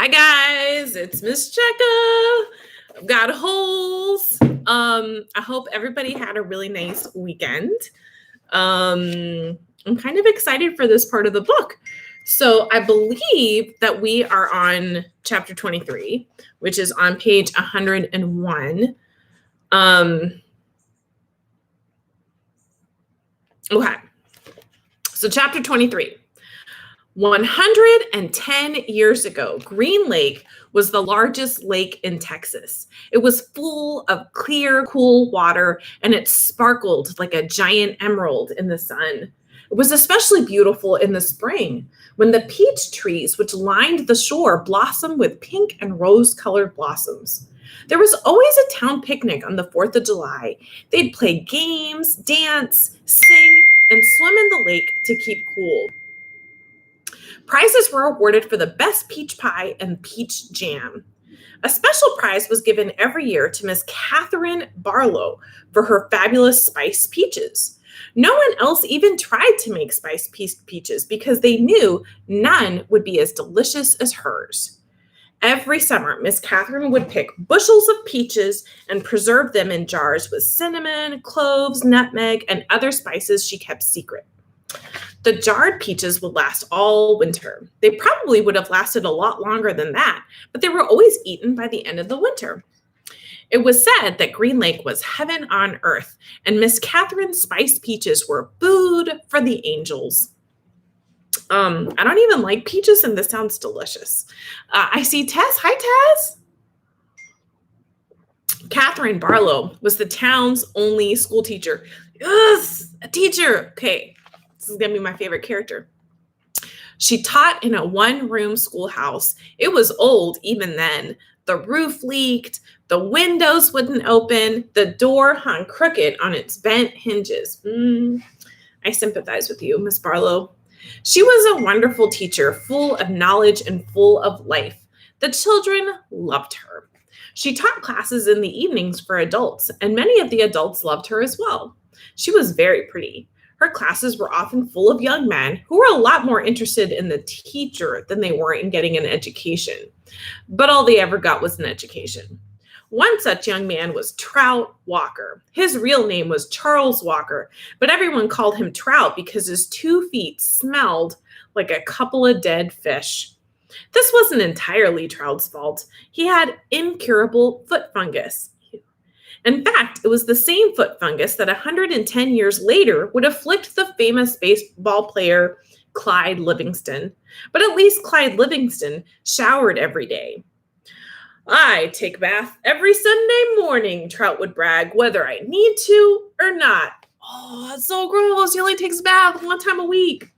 Hi guys, it's Miss Checka. I've got holes. I hope everybody had a really nice weekend. I'm kind of excited for this part of the book. So I believe that we are on chapter 23, which is on page 101. Okay. So chapter 23. 110 years ago, Green Lake was the largest lake in Texas. It was full of clear, cool water, and it sparkled like a giant emerald in the sun. It was especially beautiful in the spring when the peach trees, which lined the shore, blossomed with pink and rose-colored blossoms. There was always a town picnic on the 4th of July. They'd play games, dance, sing, and swim in the lake to keep cool. Prizes were awarded for the best peach pie and peach jam. A special prize was given every year to Miss Catherine Barlow for her fabulous spiced peaches. No one else even tried to make spiced peaches because they knew none would be as delicious as hers. Every summer, Miss Catherine would pick bushels of peaches and preserve them in jars with cinnamon, cloves, nutmeg, and other spices she kept secret. The jarred peaches would last all winter. They probably would have lasted a lot longer than that, but they were always eaten by the end of the winter. It was said that Green Lake was heaven on earth, and Miss Catherine's spiced peaches were food for the angels. I don't even like peaches, and this sounds delicious. I see Tess. Hi, Tess. Catherine Barlow was the town's only school teacher. Yes, a teacher. Okay. This is going to be my favorite character. She taught in a one-room schoolhouse. It was old even then. The roof leaked. The windows wouldn't open. The door hung crooked on its bent hinges. I sympathize with you, Miss Barlow. She was a wonderful teacher, full of knowledge and full of life. The children loved her. She taught classes in the evenings for adults, and many of the adults loved her as well. She was very pretty. Her classes were often full of young men who were a lot more interested in the teacher than they were in getting an education. But all they ever got was an education. One such young man was Trout Walker. His real name was Charles Walker, but everyone called him Trout because his 2 feet smelled like a couple of dead fish. This wasn't entirely Trout's fault. He had incurable foot fungus. In fact, it was the same foot fungus that 110 years later would afflict the famous baseball player Clyde Livingston. But at least Clyde Livingston showered every day. I take a bath every Sunday morning, Trout would brag, whether I need to or not. Oh, that's so gross. He only takes a bath 1 time a week.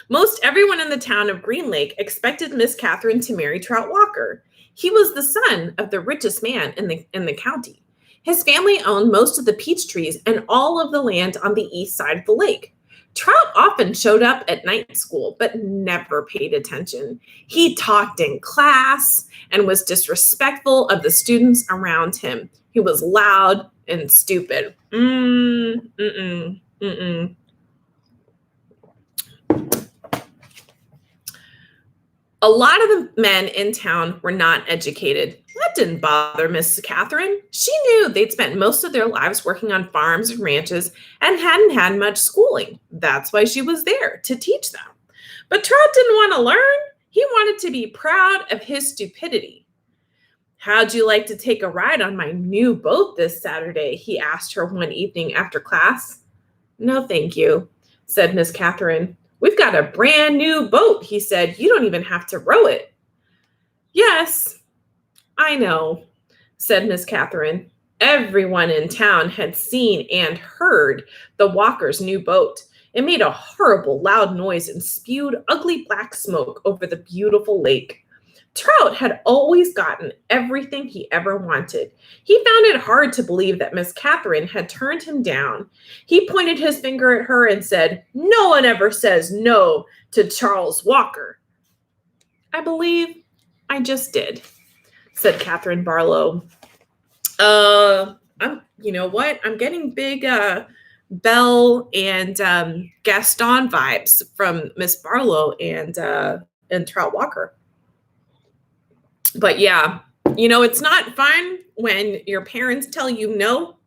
Most everyone in the town of Green Lake expected Miss Catherine to marry Trout Walker. He was the son of the richest man in the county. His family owned most of the peach trees and all of the land on the east side of the lake. Trout often showed up at night school, but never paid attention. He talked in class and was disrespectful of the students around him. He was loud and stupid. A lot of the men in town were not educated. That didn't bother Miss Catherine. She knew they'd spent most of their lives working on farms and ranches and hadn't had much schooling. That's why she was there, to teach them. But Trout didn't want to learn. He wanted to be proud of his stupidity. How'd you like to take a ride on my new boat this Saturday? He asked her one evening after class. No, thank you, said Miss Catherine. We've got a brand new boat, he said. You don't even have to row it. Yes, I know, said Miss Catherine. Everyone in town had seen and heard the Walker's new boat. It made a horrible loud noise and spewed ugly black smoke over the beautiful lake. Trout had always gotten everything he ever wanted. He found it hard to believe that Miss Catherine had turned him down. He pointed his finger at her and said, "No one ever says no to Charles Walker." "I believe I just did," said Catherine Barlow. You know what? I'm getting big Belle and Gaston vibes from Miss Barlow and Trout Walker. But yeah, it's not fun when your parents tell you no,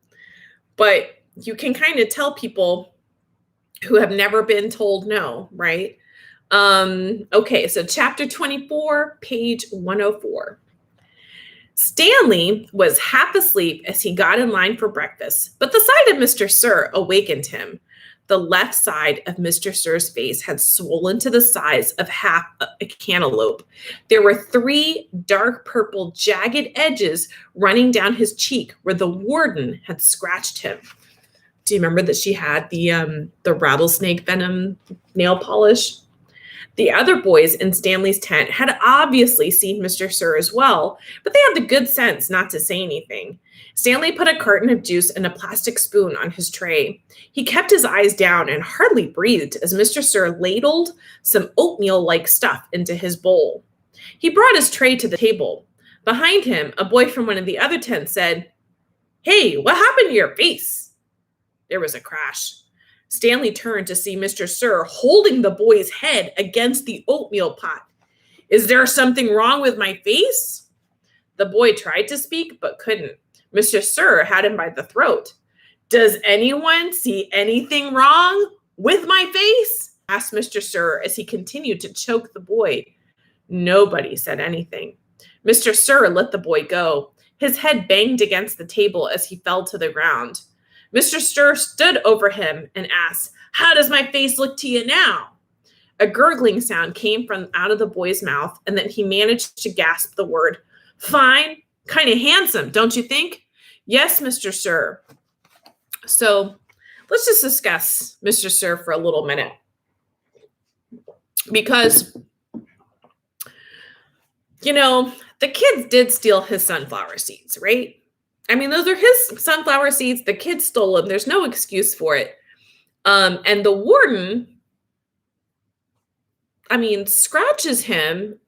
but you can kind of tell people who have never been told no, right? Okay, so chapter 24, page 104. Stanley was half asleep as he got in line for breakfast, but the sight of Mr. Sir awakened him. The left side of Mr. Sir's face had swollen to the size of half a cantaloupe. There were 3 dark purple jagged edges running down his cheek where the warden had scratched him. Do you remember that she had the rattlesnake venom nail polish? The other boys in Stanley's tent had obviously seen Mr. Sir as well, but they had the good sense not to say anything. Stanley put a carton of juice and a plastic spoon on his tray. He kept his eyes down and hardly breathed as Mr. Sir ladled some oatmeal-like stuff into his bowl. He brought his tray to the table. Behind him, a boy from one of the other tents said, "Hey, what happened to your face?" There was a crash. Stanley turned to see Mr. Sir holding the boy's head against the oatmeal pot. "Is there something wrong with my face?" The boy tried to speak, but couldn't. Mr. Sir had him by the throat. "Does anyone see anything wrong with my face?" asked Mr. Sir as he continued to choke the boy. Nobody said anything. Mr. Sir let the boy go. His head banged against the table as he fell to the ground. Mr. Sir stood over him and asked, "How does my face look to you now?" A gurgling sound came from out of the boy's mouth, and then he managed to gasp the word, "Fine, kind of handsome, don't you think?" "Yes, Mr. Sir." So let's just discuss Mr. Sir for a little minute. Because, the kids did steal his sunflower seeds, right? I mean, those are his sunflower seeds. The kids stole them. There's no excuse for it. And the warden, scratches him,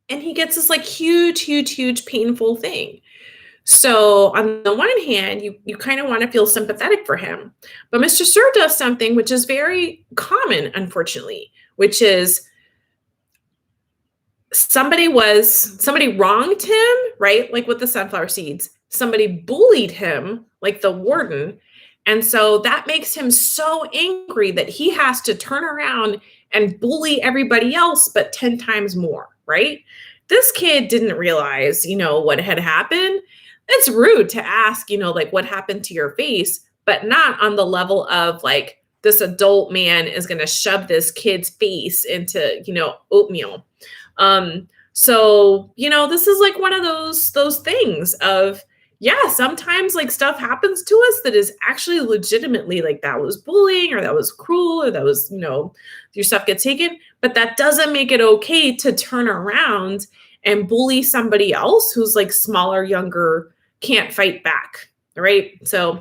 and he gets this huge painful thing. So on the one hand, you kind of want to feel sympathetic for him. But Mr. Sir does something which is very common, unfortunately, which is somebody wronged him, right? Like with the sunflower seeds. Somebody bullied him, like the warden. And so that makes him so angry that he has to turn around and bully everybody else, but 10 times more, right? This kid didn't realize, what had happened. It's rude to ask, what happened to your face, but not on the level of this adult man is going to shove this kid's face into, oatmeal. So, this is one of those things of, yeah, sometimes stuff happens to us that is actually legitimately that was bullying or that was cruel or that was, your stuff gets taken, but that doesn't make it okay to turn around and bully somebody else who's smaller, younger, can't fight back, right? So,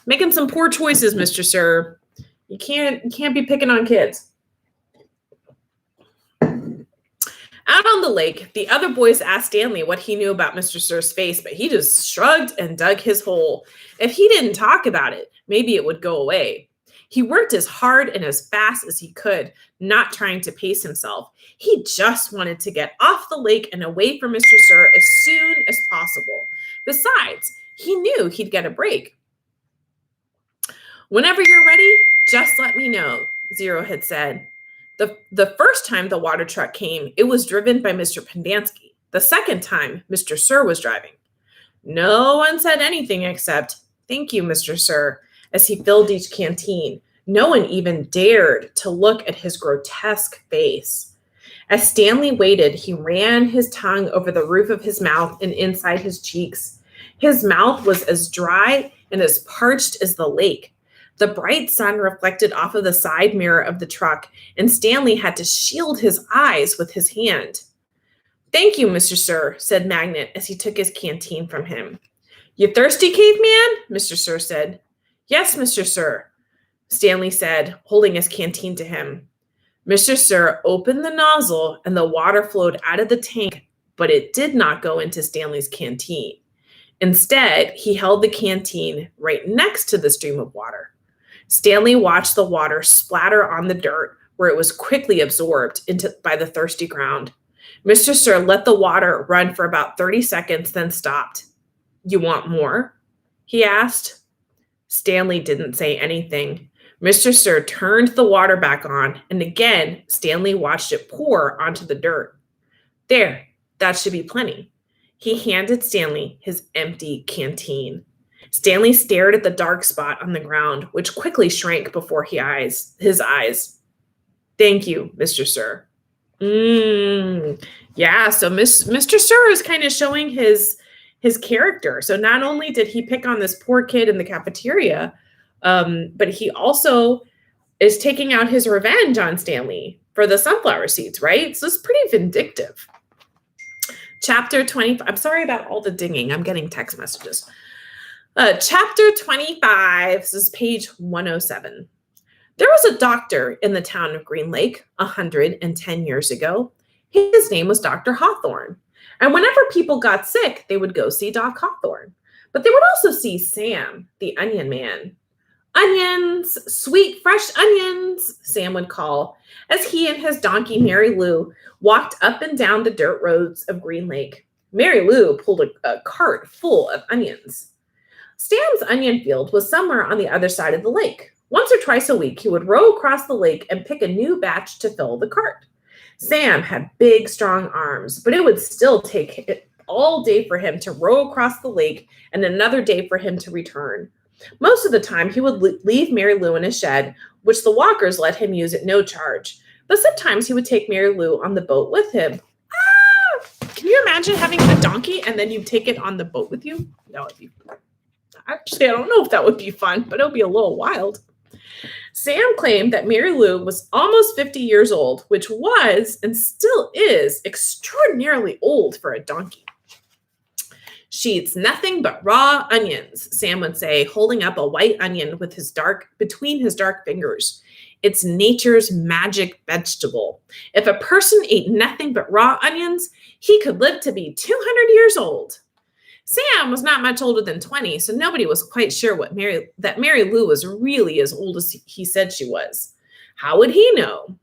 making some poor choices, Mr. Sir. You can't be picking on kids. Out on the lake, the other boys asked Stanley what he knew about Mr. Sir's face, but he just shrugged and dug his hole. If he didn't talk about it, maybe it would go away. He worked as hard and as fast as he could, not trying to pace himself. He just wanted to get off the lake and away from Mr. Sir as soon as possible. Besides, he knew he'd get a break. "Whenever you're ready, just let me know," Zero had said. The first time the water truck came, it was driven by Mr. Pendanski. The second time, Mr. Sir was driving. No one said anything except, "Thank you, Mr. Sir," as he filled each canteen. No one even dared to look at his grotesque face. As Stanley waited, he ran his tongue over the roof of his mouth and inside his cheeks. His mouth was as dry and as parched as the lake. The bright sun reflected off of the side mirror of the truck, and Stanley had to shield his eyes with his hand. "Thank you, Mr. Sir," said Magnet as he took his canteen from him. "You thirsty, caveman?" Mr. Sir said. "Yes, Mr. Sir," Stanley said, holding his canteen to him. Mr. Sir opened the nozzle and the water flowed out of the tank, but it did not go into Stanley's canteen. Instead, he held the canteen right next to the stream of water. Stanley watched the water splatter on the dirt, where it was quickly absorbed by the thirsty ground. Mr. Sir let the water run for about 30 seconds, then stopped. You want more? He asked. Stanley didn't say anything. Mr. Sir turned the water back on, and again, Stanley watched it pour onto the dirt. There, that should be plenty. He handed Stanley his empty canteen. Stanley stared at the dark spot on the ground, which quickly shrank before his eyes. Thank you, Mr. Sir. Yeah, so Mr. Sir is kind of showing his character. So not only did he pick on this poor kid in the cafeteria, but he also is taking out his revenge on Stanley for the sunflower seeds, right? So it's pretty vindictive. Chapter 20. I'm sorry about all the dinging. I'm getting text messages. Chapter 25. This is page 107. There was a doctor in the town of Green Lake 110 years ago. His name was Dr. Hawthorne. And whenever people got sick, they would go see Doc Hawthorne. But they would also see Sam, the onion man. Onions, sweet, fresh onions, Sam would call, as he and his donkey, Mary Lou, walked up and down the dirt roads of Green Lake. Mary Lou pulled a cart full of onions. Sam's onion field was somewhere on the other side of the lake. Once or twice a week, he would row across the lake and pick a new batch to fill the cart. Sam had big, strong arms, but it would still take all day for him to row across the lake and another day for him to return. Most of the time, he would leave Mary Lou in a shed, which the walkers let him use at no charge. But sometimes he would take Mary Lou on the boat with him. Can you imagine having a donkey and then you take it on the boat with you? That would be fun. Actually, I don't know if that would be fun, but it would be a little wild. Sam claimed that Mary Lou was almost 50 years old, which was and still is extraordinarily old for a donkey. She eats nothing but raw onions, Sam would say, holding up a white onion with between his dark fingers. It's nature's magic vegetable. If a person ate nothing but raw onions, he could live to be 200 years old. Sam was not much older than 20, so nobody was quite sure that Mary Lou was really as old as he said she was. How would he know?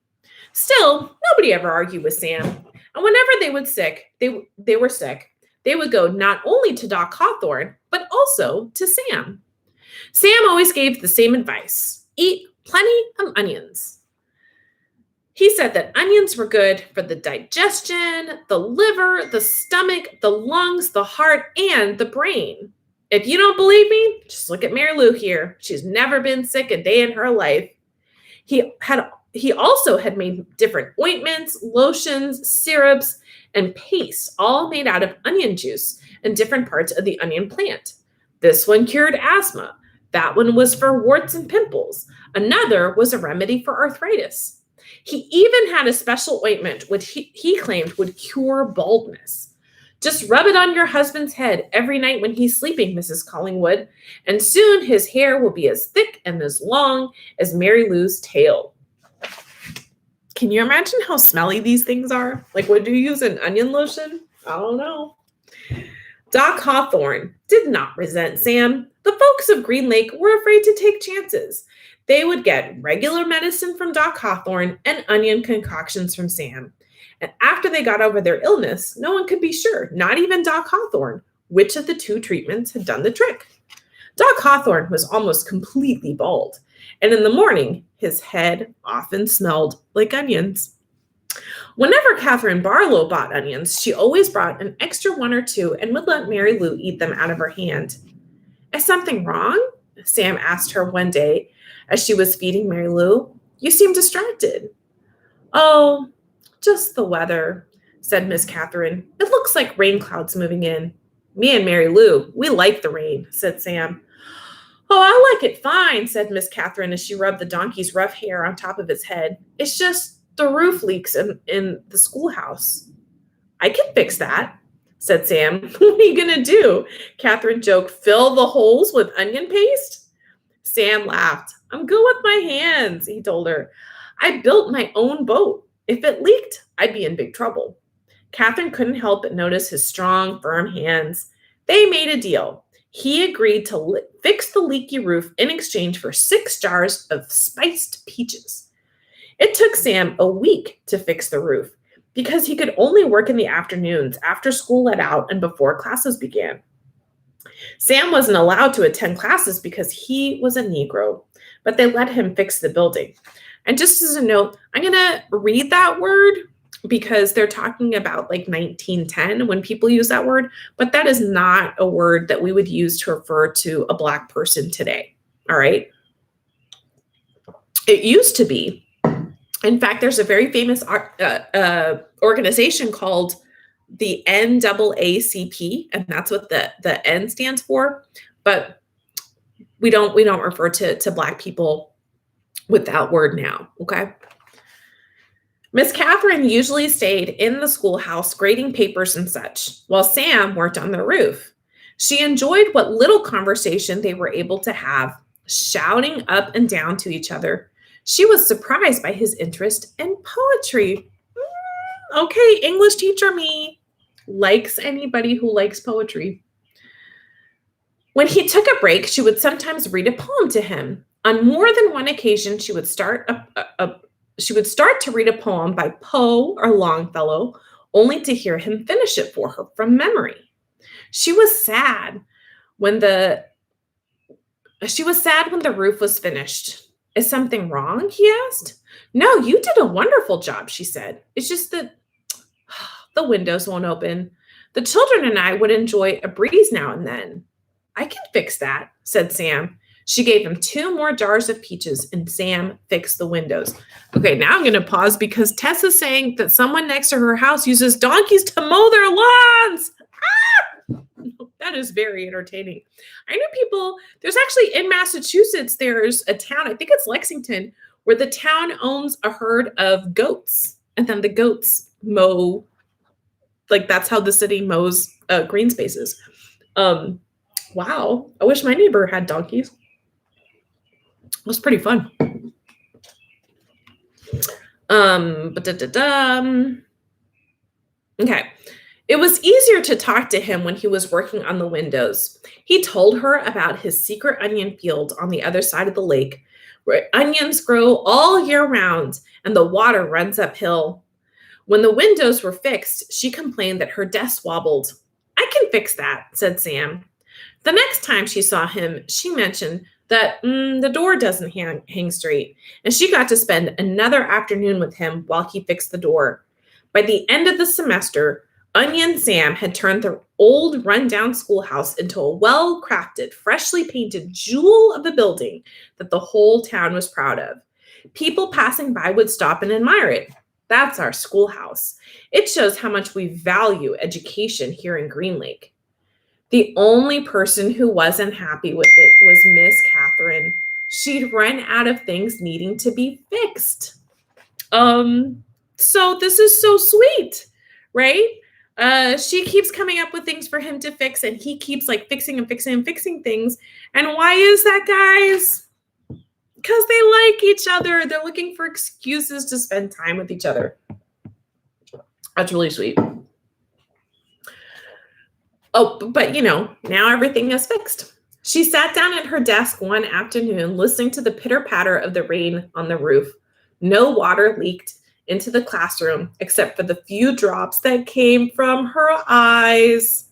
Still, nobody ever argued with Sam. And whenever they were sick, they would go not only to Doc Hawthorne, but also to Sam. Sam always gave the same advice. Eat plenty of onions. He said that onions were good for the digestion, the liver, the stomach, the lungs, the heart, and the brain. If you don't believe me, just look at Mary Lou here. She's never been sick a day in her life. He also had made different ointments, lotions, syrups, and paste, all made out of onion juice and different parts of the onion plant. This one cured asthma. That one was for warts and pimples. Another was a remedy for arthritis. He even had a special ointment which he claimed would cure baldness. Just rub it on your husband's head every night when he's sleeping, Mrs. Collingwood, and soon his hair will be as thick and as long as Mary Lou's tail. Can you imagine how smelly these things are? Like, would you use an onion lotion? I don't know. Doc Hawthorne did not resent Sam. The folks of Green Lake were afraid to take chances. They would get regular medicine from Doc Hawthorne and onion concoctions from Sam. And after they got over their illness, no one could be sure, not even Doc Hawthorne, which of the two treatments had done the trick. Doc Hawthorne was almost completely bald, and in the morning, his head often smelled like onions. Whenever Catherine Barlow bought onions, she always brought an extra one or two and would let Mary Lou eat them out of her hand. Is something wrong? Sam asked her one day as she was feeding Mary Lou. You seem distracted. Oh, just the weather, said Miss Catherine. It looks like rain clouds moving in. Me and Mary Lou, we like the rain, said Sam. Oh, I like it fine, said Miss Catherine as she rubbed the donkey's rough hair on top of its head. It's just the roof leaks in the schoolhouse. I can fix that, said Sam. What are you going to do? Catherine joked. Fill the holes with onion paste? Sam laughed. I'm good with my hands, he told her. I built my own boat. If it leaked, I'd be in big trouble. Catherine couldn't help but notice his strong, firm hands. They made a deal. He agreed to fix the leaky roof in exchange for 6 jars of spiced peaches. It took Sam a week to fix the roof. because he could only work in the afternoons after school let out and before classes began. Sam wasn't allowed to attend classes because he was a Negro, but they let him fix the building. And just as a note, I'm going to read that word because they're talking about like 1910 when people use that word, but that is not a word that we would use to refer to a Black person today. All right. It used to be. In fact, there's a very famous organization called the NAACP, and that's what the N stands for. But we don't refer to Black people with that word now. Okay. Miss Catherine usually stayed in the schoolhouse grading papers and such, while Sam worked on the roof. She enjoyed what little conversation they were able to have, shouting up and down to each other. She was surprised by his interest in poetry. Okay, English teacher me likes anybody who likes poetry. When he took a break, she would sometimes read a poem to him. On more than one occasion, she would start to read a poem by Poe or Longfellow, only to hear him finish it for her from memory. She was sad when the roof was finished. Is something wrong? He asked. No, you did a wonderful job, she said. It's just that the windows won't open. The children and I would enjoy a breeze now and then. I can fix that, said Sam. She gave him 2 more jars of peaches, and Sam fixed the windows. Okay, now I'm going to pause because Tessa's saying that someone next to her house uses donkeys to mow their lawns. That is very entertaining. I know people, there's actually in Massachusetts, there's a town, I think it's Lexington, where the town owns a herd of goats. And then the goats mow, like that's how the city mows green spaces. Wow. I wish my neighbor had donkeys. It was pretty fun. Okay. It was easier to talk to him when he was working on the windows. He told her about his secret onion field on the other side of the lake, where onions grow all year round and the water runs uphill. When the windows were fixed, she complained that her desk wobbled. I can fix that, said Sam. The next time she saw him, she mentioned that the door doesn't hang straight, and she got to spend another afternoon with him while he fixed the door. By the end of the semester, Onion Sam had turned the old rundown schoolhouse into a well-crafted, freshly painted jewel of a building that the whole town was proud of. People passing by would stop and admire it. That's our schoolhouse. It shows how much we value education here in Green Lake. The only person who wasn't happy with it was Miss Catherine. She'd run out of things needing to be fixed. So this is so sweet, right? She keeps coming up with things for him to fix, and he keeps like fixing things. And why is that, guys? Because they like each other. They're looking for excuses to spend time with each other. That's really sweet. Oh, but now everything is fixed. She sat down at her desk one afternoon, listening to the pitter-patter of the rain on the roof. No water leaked into the classroom, except for the few drops that came from her eyes.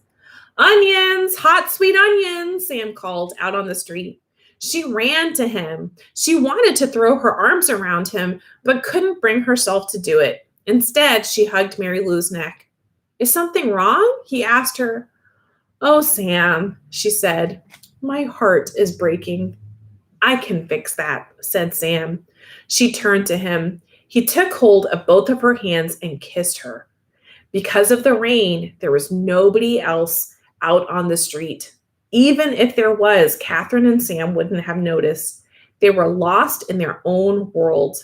Onions, hot, sweet onions, Sam called out on the street. She ran to him. She wanted to throw her arms around him, but couldn't bring herself to do it. Instead, she hugged Mary Lou's neck. Is something wrong? He asked her. Oh, Sam, she said, my heart is breaking. I can fix that, said Sam. She turned to him. He took hold of both of her hands and kissed her. Because of the rain, there was nobody else out on the street. Even if there was, Catherine and Sam wouldn't have noticed. They were lost in their own world.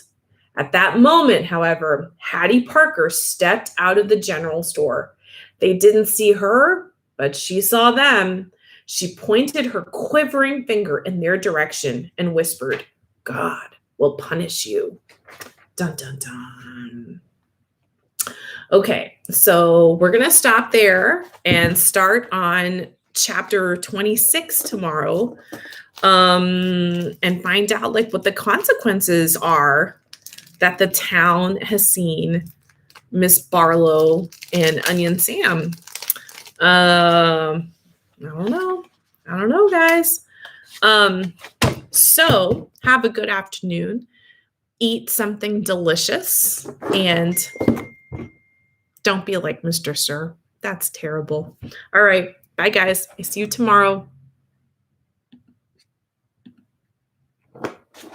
At that moment, however, Hattie Parker stepped out of the general store. They didn't see her, but she saw them. She pointed her quivering finger in their direction and whispered, God will punish you. Dun, dun, dun. Okay, so we're going to stop there and start on chapter 26 tomorrow and find out like what the consequences are that the town has seen Miss Barlow and Onion Sam. I don't know. I don't know, guys. So have a good afternoon. Eat something delicious and don't be like Mr. Sir. That's terrible. All right. Bye, guys. I see you tomorrow.